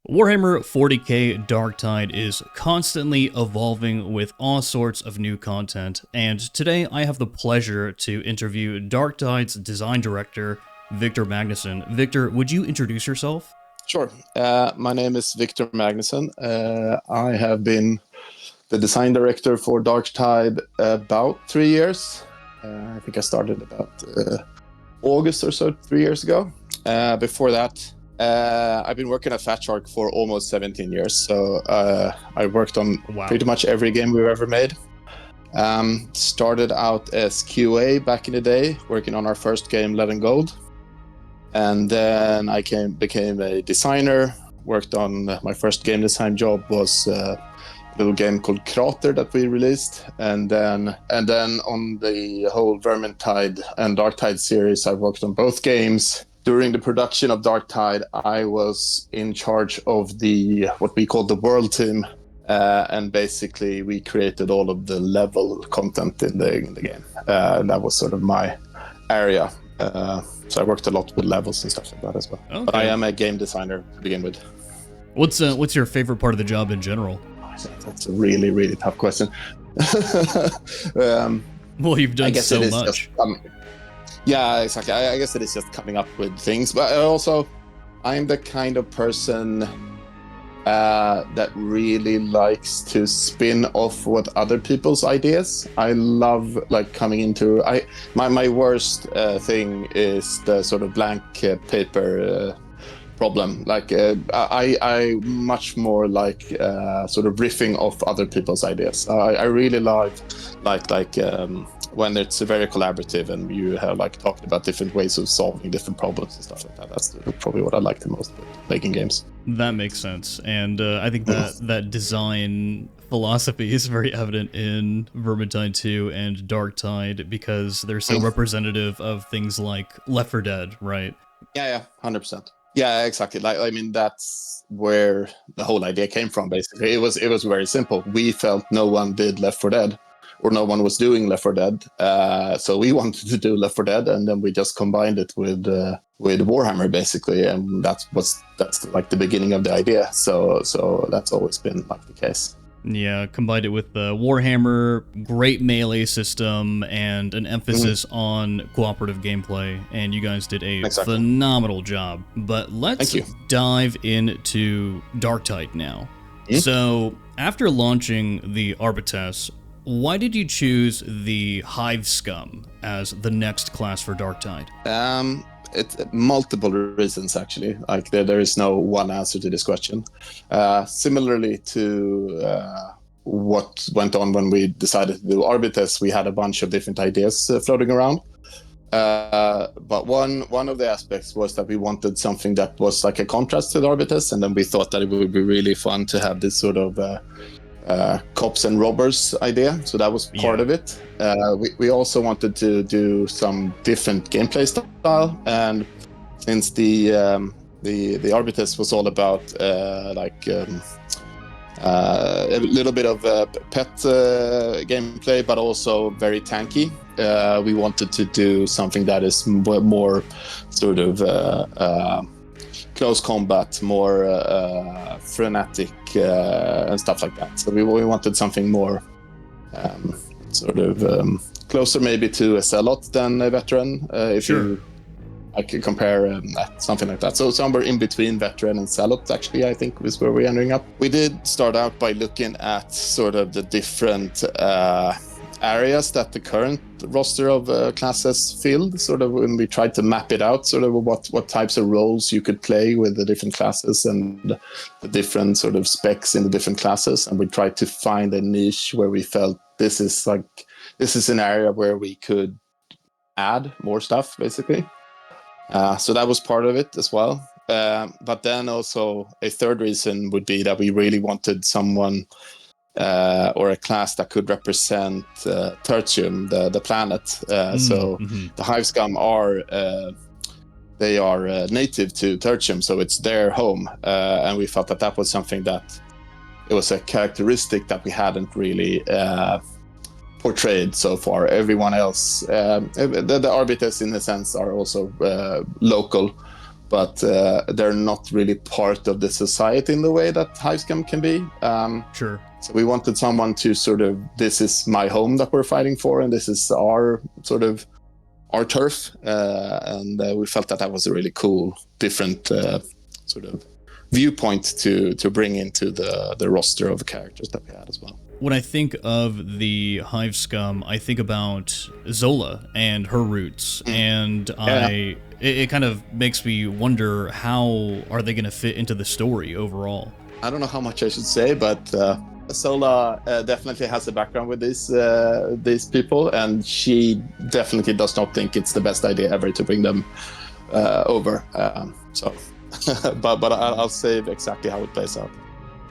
Warhammer 40k Darktide is constantly evolving with all sorts of new content, and today I have the pleasure to interview Darktide's design director, Victor Magnuson. Victor, would you introduce yourself? Sure. My name is Victor Magnuson. I have been the design director for Darktide about 3 years. I think I started about August or so, 3 years ago. Before that, I've been working at Fatshark for almost 17 years. So I worked on pretty much every game we've ever made. Started out as QA back in the day, working on our first game, Lead and Gold. And then I became a designer, worked on my first game design job was a little game called Krater that we released. And then on the whole Vermintide and Darktide series, I worked on both games. During the production of Darktide, I was in charge of what we call the world team. And basically we created all of the level content in the game. That was sort of my area. So I worked a lot with levels and stuff like that as well. Okay. But I am a game designer to begin with. What's your favorite part of the job in general? That's a really, really tough question. Well, you've done so much. Yeah, exactly. I guess it is just coming up with things. But also, I'm the kind of person that really likes to spin off what other people's ideas. I love coming into my worst thing is the sort of blank paper problem. I much more like sort of riffing off other people's ideas. I really like when it's very collaborative and you have talked about different ways of solving different problems and stuff like that. That's probably what I like the most with making games. That makes sense, and I think that design philosophy is very evident in Vermintide 2 and Darktide because they're so representative of things like Left 4 Dead, right? Yeah, 100%. Yeah, exactly. That's where the whole idea came from. Basically, it was very simple. We felt no one did Left 4 Dead, or no one was doing Left 4 Dead, so we wanted to do Left 4 Dead, and then we just combined it with Warhammer, basically, and that's the beginning of the idea. So that's always been the case. Yeah, combined it with the Warhammer, great melee system, and an emphasis on cooperative gameplay, and you guys did a phenomenal job. But let's dive into Darktide now. So, after launching the Arbites, why did you choose the Hive Scum as the next class for Darktide? It's multiple reasons, actually. There is no one answer to this question. Similarly to what went on when we decided to do Arbites, we had a bunch of different ideas floating around. But one of the aspects was that we wanted something that was like a contrast to the Arbites, and then we thought that it would be really fun to have this sort of cops and robbers idea, so that was part of it. We also wanted to do some different gameplay style, and since the Arbites was all about a little bit of pet gameplay, but also very tanky, we wanted to do something that is more sort of close combat, more frenetic and stuff like that. So we wanted something more closer maybe to a Zealot than a Veteran, I could compare something like that. So somewhere in between Veteran and Zealot, actually, I think is where we're ending up. We did start out by looking at sort of the different areas that the current roster of classes filled, sort of when we tried to map it out, sort of what types of roles you could play with the different classes and the different sort of specs in the different classes, and we tried to find a niche where we felt this is an area where we could add more stuff, basically. So that was part of it as well. But then also a third reason would be that we really wanted someone or a class that could represent Tertium, the planet. So the Hive Scum are native to Tertium, so it's their home. And we felt that was something that it was a characteristic that we hadn't really portrayed so far. Everyone else, the Arbites in a sense are also local but they're not really part of the society in the way that Hive Scum can be. Sure. So we wanted someone to sort of, this is my home that we're fighting for, and this is our sort of our turf, and we felt that was a really cool, different sort of viewpoint to bring into the roster of characters that we had as well. When I think of the Hive Scum, I think about Zola and her roots, and it kind of makes me wonder, how are they going to fit into the story overall? I don't know how much I should say, but Zola definitely has a background with these people, and she definitely does not think it's the best idea ever to bring them over. But I'll say exactly how it plays out.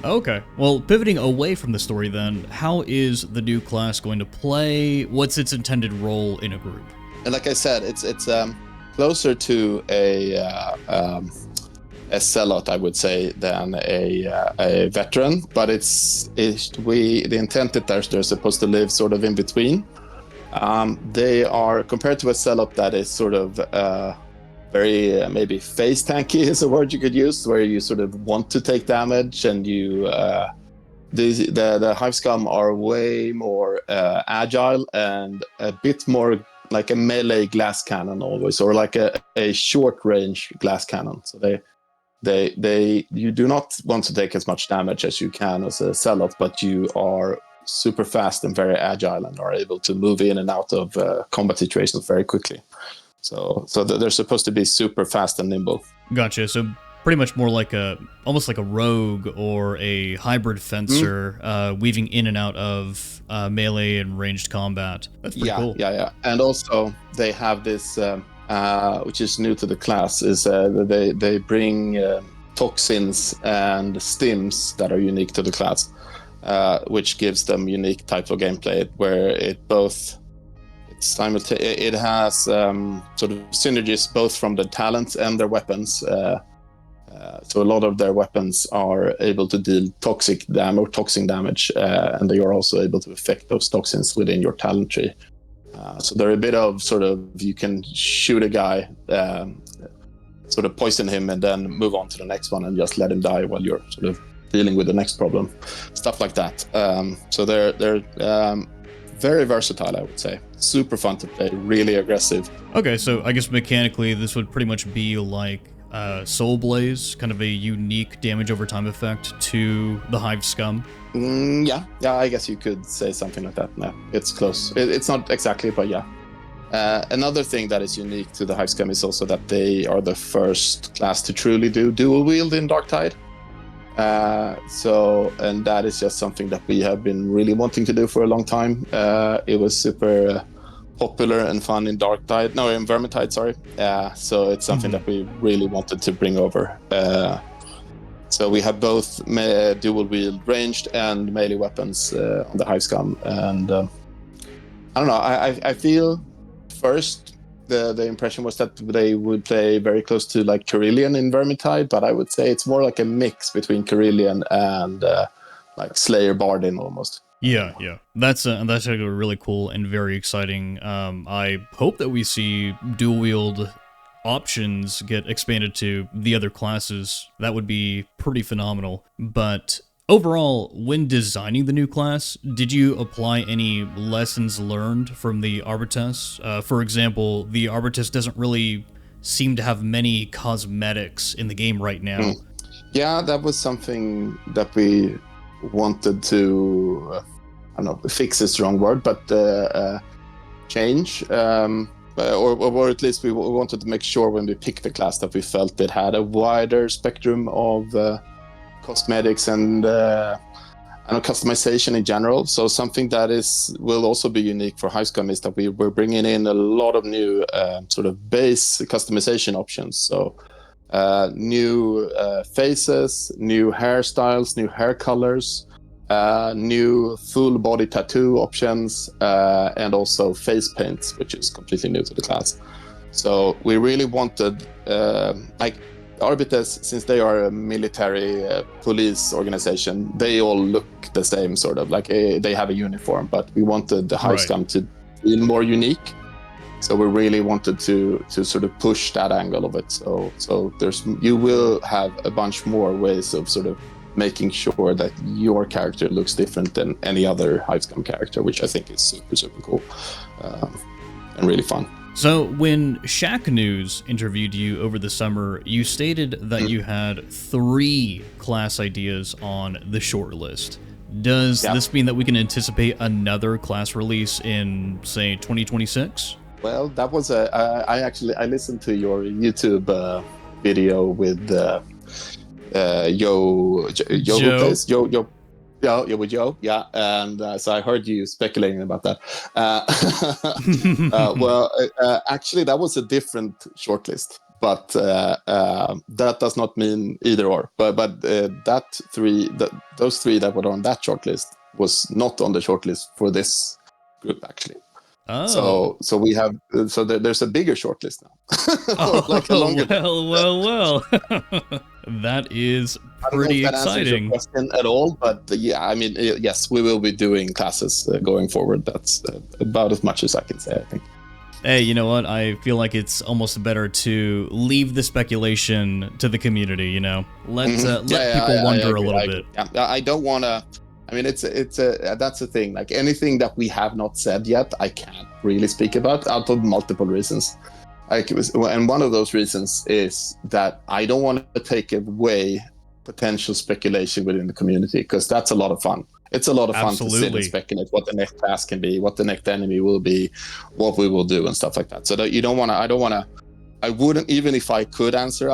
Okay. Well, pivoting away from the story then, how is the new class going to play? What's its intended role in a group? And like I said, it's closer to a sellout, I would say, than a veteran. But the intent that they're supposed to live sort of in between. They are, compared to a sellout that is sort of very maybe face tanky is a word you could use, where you sort of want to take damage, and you the Hive Scum are way more agile and a bit more like a melee glass cannon always, or like a short range glass cannon. So you do not want to take as much damage as you can as a sellout, but you are super fast and very agile and are able to move in and out of combat situations very quickly. So they're supposed to be super fast and nimble. Gotcha. So pretty much more like almost like a rogue or a hybrid fencer, weaving in and out of melee and ranged combat. That's pretty cool. Yeah. And also they have this, which is new to the class, is they bring toxins and stims that are unique to the class, which gives them unique type of gameplay where it has sort of synergies both from the talents and their weapons. So a lot of their weapons are able to deal toxin damage, and they are also able to affect those toxins within your talent tree. So they're a bit of sort of, you can shoot a guy, sort of poison him, and then move on to the next one and just let him die while you're sort of dealing with the next problem. Stuff like that. So they're very versatile, I would say. Super fun to play, really aggressive. Okay, so I guess mechanically this would pretty much be like Soul Blaze, kind of a unique damage over time effect to the Hive Scum. Yeah, I guess you could say something like that. No, it's close. It's not exactly, but yeah. Another thing that is unique to the Hive Scum is also that they are the first class to truly do dual wield in Darktide. And that is just something that we have been really wanting to do for a long time. It was super popular and fun in Vermintide, sorry. So it's something that we really wanted to bring over. So we have both dual wield ranged and melee weapons on the Hive Scum. And I don't know, I feel first the impression was that they would play very close to like Carillion in Vermintide, but I would say it's more like a mix between Carillion and like Slayer Bardin almost. Yeah. That's actually really cool and very exciting. I hope that we see dual wield options get expanded to the other classes. That would be pretty phenomenal. But overall, when designing the new class, did you apply any lessons learned from the Arbites? For example, the Arbites doesn't really seem to have many cosmetics in the game right now. Yeah, that was something that we wanted to, I don't know, fix is the wrong word, but change. Or at least we wanted to make sure when we picked the class that we felt it had a wider spectrum of cosmetics and customization in general. So something that will also be unique for Hive Scum is that we're bringing in a lot of new sort of base customization options. So new faces, new hairstyles, new hair colors, new full body tattoo options, and also face paints, which is completely new to the class. So we really wanted, Arbites, since they are a military police organization, they all look the same, sort of like they have a uniform, but we wanted the Hive Scum to be more unique. So we really wanted to sort of push that angle of it. So you will have a bunch more ways of sort of making sure that your character looks different than any other Hive Scum character, which I think is super cool and really fun. So when Shacknews interviewed you over the summer, you stated that you had 3 class ideas on the short list. Does this mean that we can anticipate another class release in, say, 2026? Well, that was I listened to your YouTube video with Joe who plays Joe. Yeah, with Joe. Yeah, and so I heard you speculating about that. Actually, that was a different shortlist, but that does not mean either or. But those 3 that were on that shortlist was not on the shortlist for this group actually. Oh. So we have there's a bigger shortlist now. Like a longer well. That is pretty exciting. Answers your question at all, but yeah, I mean, yes, we will be doing classes going forward. That's about as much as I can say, I think. Hey, you know what? I feel like it's almost better to leave the speculation to the community. You know, let people wonder a little bit. Yeah, I don't want to. I mean, that's the thing. Like anything that we have not said yet, I can't really speak about out of multiple reasons. And one of those reasons is that I don't want to take away potential speculation within the community, because that's a lot of fun. It's a lot of fun to sit and speculate what the next class can be, what the next enemy will be, what we will do, and stuff like that. So that you don't want to. I wouldn't, even if I could answer,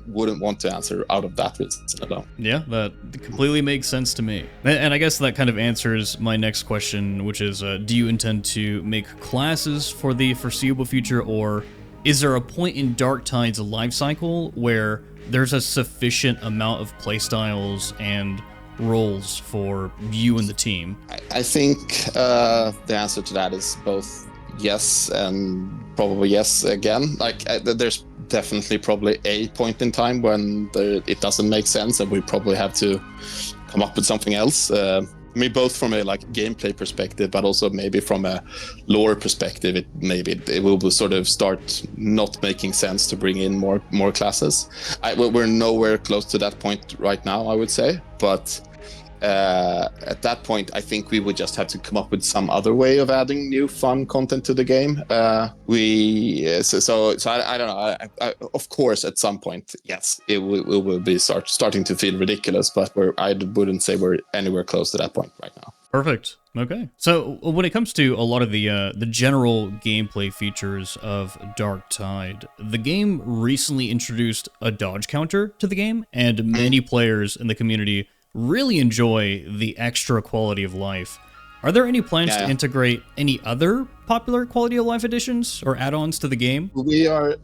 wouldn't want to answer out of that reason alone. Yeah, that completely makes sense to me. And I guess that kind of answers my next question, which is, do you intend to make classes for the foreseeable future, or is there a point in Darktide's life cycle where there's a sufficient amount of playstyles and roles for you and the team? I think the answer to that is both yes and probably yes again. Like there's definitely probably a point in time when it doesn't make sense and we probably have to come up with something else. I mean, both from a gameplay perspective, but also maybe from a lore perspective, it will sort of start not making sense to bring in more classes. We're nowhere close to that point right now, I would say, but at that point, I think we would just have to come up with some other way of adding new fun content to the game. I don't know. Of course, at some point, yes, it will be starting to feel ridiculous, but I wouldn't say we're anywhere close to that point right now. Perfect. Okay. So when it comes to a lot of the general gameplay features of Darktide, the game recently introduced a dodge counter to the game, and many players in the community really enjoy the extra quality of life. Are there any plans to integrate any other popular quality of life additions or add-ons to the game? We are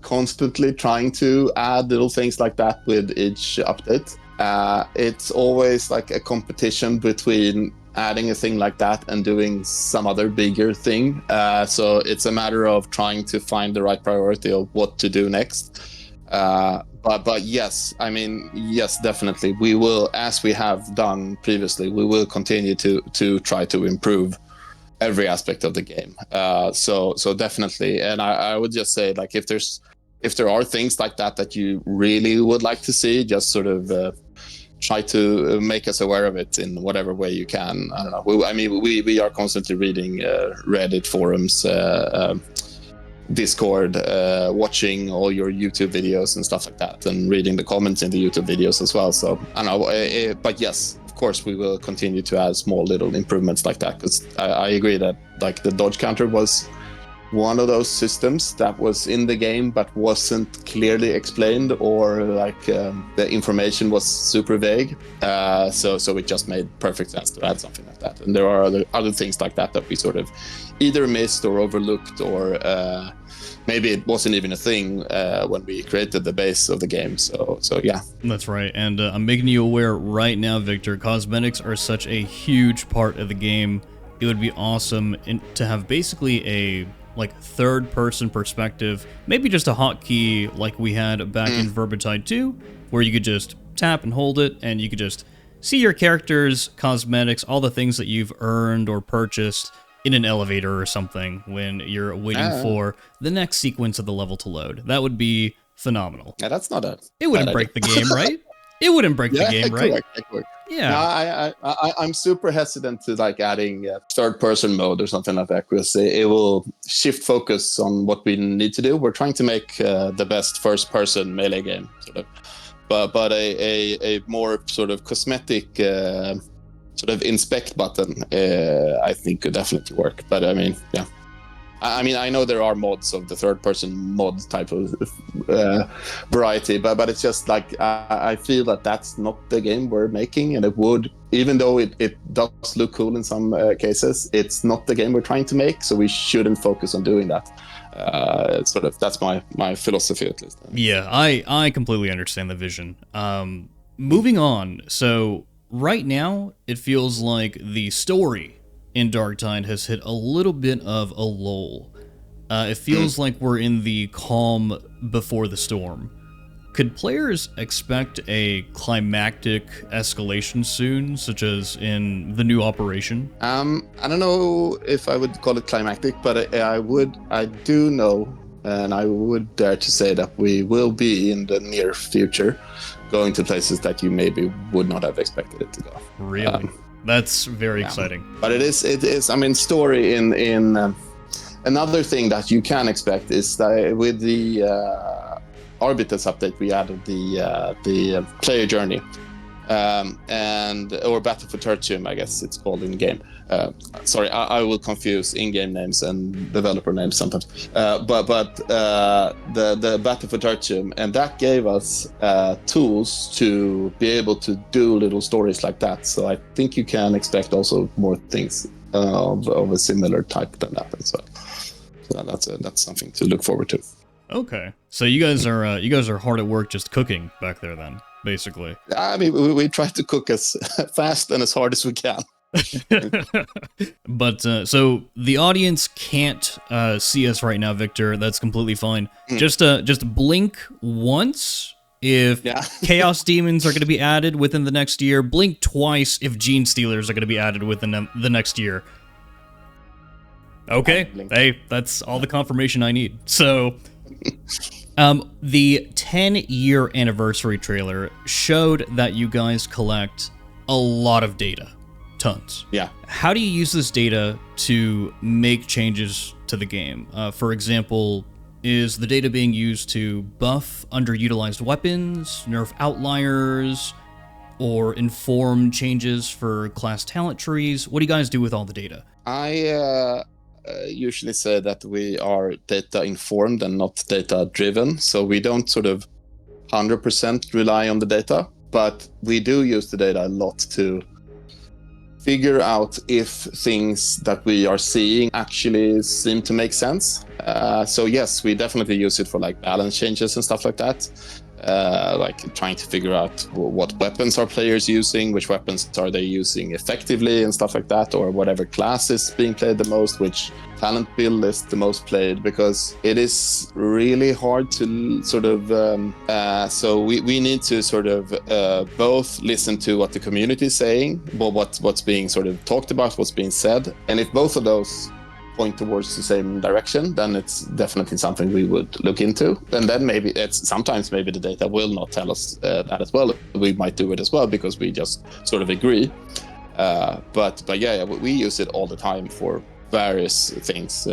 constantly trying to add little things like that with each update. It's always like a competition between adding a thing like that and doing some other bigger thing. So it's a matter of trying to find the right priority of what to do next. But yes, I mean, yes, definitely. We will, as we have done previously, we will continue to try to improve every aspect of the game. So definitely. And I would just say, like, if there are things like that you really would like to see, just sort of try to make us aware of it in whatever way you can. I don't know. We are constantly reading Reddit forums, Discord, watching all your YouTube videos and stuff like that, and reading the comments in the YouTube videos as well. So I don't know, but yes, of course we will continue to add small little improvements like that, because I agree that like the dodge counter was one of those systems that was in the game but wasn't clearly explained, or like the information was super vague. So it just made perfect sense to add something like that. And there are other things like that we sort of either missed or overlooked, or maybe it wasn't even a thing when we created the base of the game. So yeah. That's right. And I'm making you aware right now, Victor, cosmetics are such a huge part of the game. It would be awesome to have basically a third-person perspective, maybe just a hotkey like we had back in Vermintide 2, where you could just tap and hold it, and you could just see your character's cosmetics, all the things that you've earned or purchased, in an elevator or something when you're waiting for the next sequence of the level to load. That would be phenomenal. Yeah, that's not a It wouldn't break the game, right? It wouldn't break the game, right? Correct. Yeah. No, I'm super hesitant to like adding third-person mode or something like that, because it will shift focus on what we need to do. We're trying to make the best first-person melee game, sort of, but a more sort of cosmetic sort of inspect button, I think could definitely work. But I mean, yeah. I know there are mods of the third-person mod type of variety, but it's just like I feel that that's not the game we're making, and it would, even though it does look cool in some cases, it's not the game we're trying to make, so we shouldn't focus on doing that. Sort of, that's my philosophy, at least. Yeah, I completely understand the vision. Moving on, so right now it feels like the story in Darktide has hit a little bit of a lull. It feels like we're in the calm before the storm. Could players expect a climactic escalation soon, such as in the new operation? I don't know if I would call it climactic, but I do know, and I would dare to say that we will be in the near future going to places that you maybe would not have expected it to go. Really? That's very exciting. But it is. I mean, story in another thing that you can expect is that with the Arbitus update, we added the player journey, or Battle for Tertium, I guess it's called in game. Sorry, I will confuse in-game names and developer names sometimes. But the Battle for Tertium, and that gave us tools to be able to do little stories like that. So I think you can expect also more things of a similar type than that. So that's something to look forward to. Okay, so you guys are hard at work just cooking back there then, basically. I mean, we try to cook as fast and as hard as we can. But so the audience can't see us right now, Victor. That's completely fine. Just blink once if Chaos Demons are going to be added within the next year. Blink twice if Gene Stealers are going to be added within the next year. Okay, hey, that's all the confirmation I need. So, the 10-year anniversary trailer showed that you guys collect a lot of data. Tons. Yeah. How do you use this data to make changes to the game? For example, is the data being used to buff underutilized weapons, nerf outliers, or inform changes for class talent trees? What do you guys do with all the data? I usually say that we are data informed and not data driven. So we don't sort of 100% rely on the data, but we do use the data a lot to figure out if things that we are seeing actually seem to make sense. So yes, we definitely use it for like balance changes and stuff like that. Like trying to figure out what weapons are players using, which weapons are they using effectively and stuff like that, or whatever class is being played the most, which talent build is the most played, because it is really hard to sort of so we need to sort of both listen to what the community is saying, but what's being sort of talked about, what's being said, and if both of those point towards the same direction, then it's definitely something we would look into. And then maybe sometimes maybe the data will not tell us that as well. We might do it as well because we just sort of agree. But yeah, we use it all the time for various things,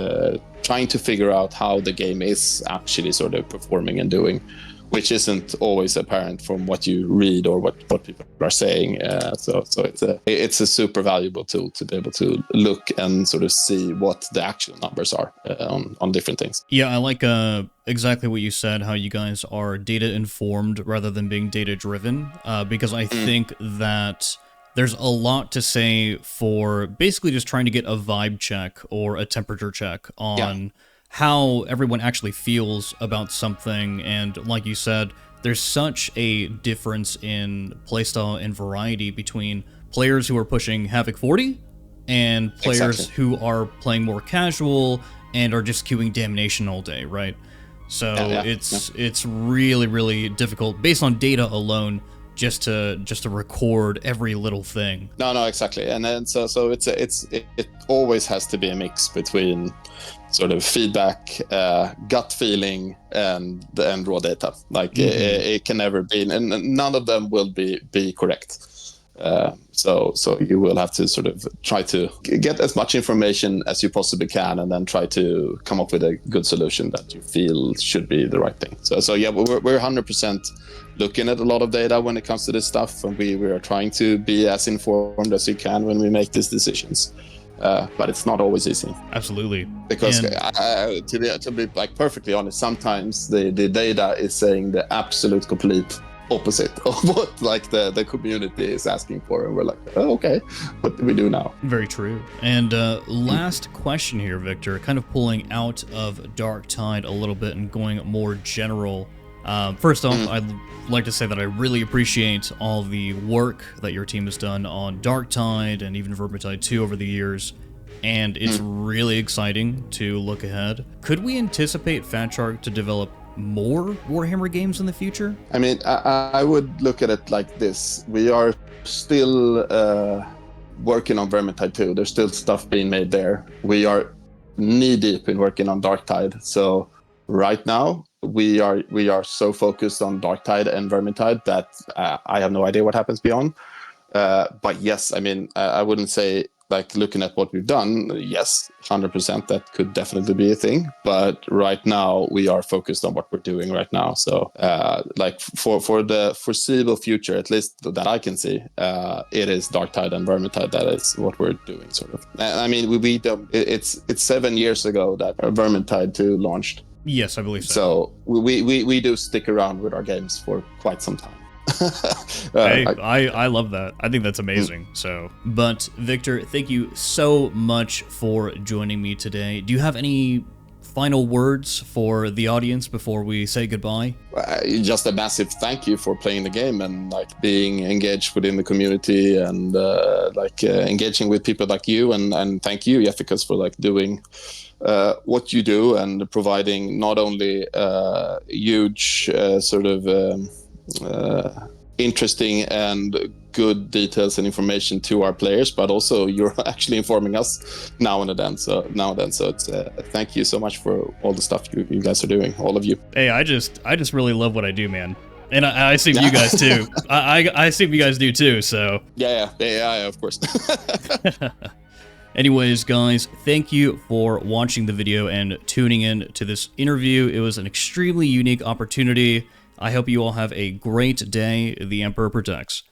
trying to figure out how the game is actually sort of performing and doing, which isn't always apparent from what you read or what people are saying. So it's a super valuable tool to be able to look and sort of see what the actual numbers are on different things. Yeah, I like exactly what you said, how you guys are data informed rather than being data driven, because I think that there's a lot to say for basically just trying to get a vibe check or a temperature check on how everyone actually feels about something. And like you said, there's such a difference in playstyle and variety between players who are pushing Havoc 40 and players who are playing more casual and are just queuing Damnation all day, right? So it's really, really difficult based on data alone just to record every little thing. No, exactly. And then so it always has to be a mix between sort of feedback, gut feeling, and raw data. Like it can never be, and none of them will be correct. So you will have to sort of try to get as much information as you possibly can, and then try to come up with a good solution that you feel should be the right thing. So yeah, we're 100% looking at a lot of data when it comes to this stuff, and we are trying to be as informed as we can when we make these decisions. But it's not always easy. Absolutely. Because to be like perfectly honest, sometimes the data is saying the absolute complete opposite of what like the community is asking for, and we're like, oh, okay, what do we do now? Very true. And last question here, Victor, kind of pulling out of Darktide a little bit and going more general. First off, I'd like to say that I really appreciate all the work that your team has done on Darktide and even Vermintide 2 over the years, and it's really exciting to look ahead. Could we anticipate Fatshark to develop more Warhammer games in the future? I mean, I would look at it like this. We are still working on Vermintide 2. There's still stuff being made there. We are knee-deep in working on Darktide. So right now, we are so focused on Darktide and Vermintide that I have no idea what happens beyond. But yes, I mean, I wouldn't say, like, looking at what we've done, yes, 100% that could definitely be a thing. But right now, we are focused on what we're doing right now. So, like, for the foreseeable future, at least that I can see, it is Darktide and Vermintide. That is what we're doing, sort of. I mean, it's 7 years ago that Vermintide 2 launched. Yes, I believe so. So we do stick around with our games for quite some time. Hey, I love that. I think that's amazing. But Victor, thank you so much for joining me today. Do you have any final words for the audience before we say goodbye? Just a massive thank you for playing the game and like being engaged within the community and engaging with people like you, and thank you, Jefficus, for like doing what you do and providing not only huge interesting and good details and information to our players, but also you're actually informing us now and then. So it's thank you so much for all the stuff you guys are doing, all of you. Hey, I just really love what I do, man. And I assume you guys too. I assume you guys do too. So yeah, of course. Anyways, guys, thank you for watching the video and tuning in to this interview. It was an extremely unique opportunity. I hope you all have a great day. The Emperor protects.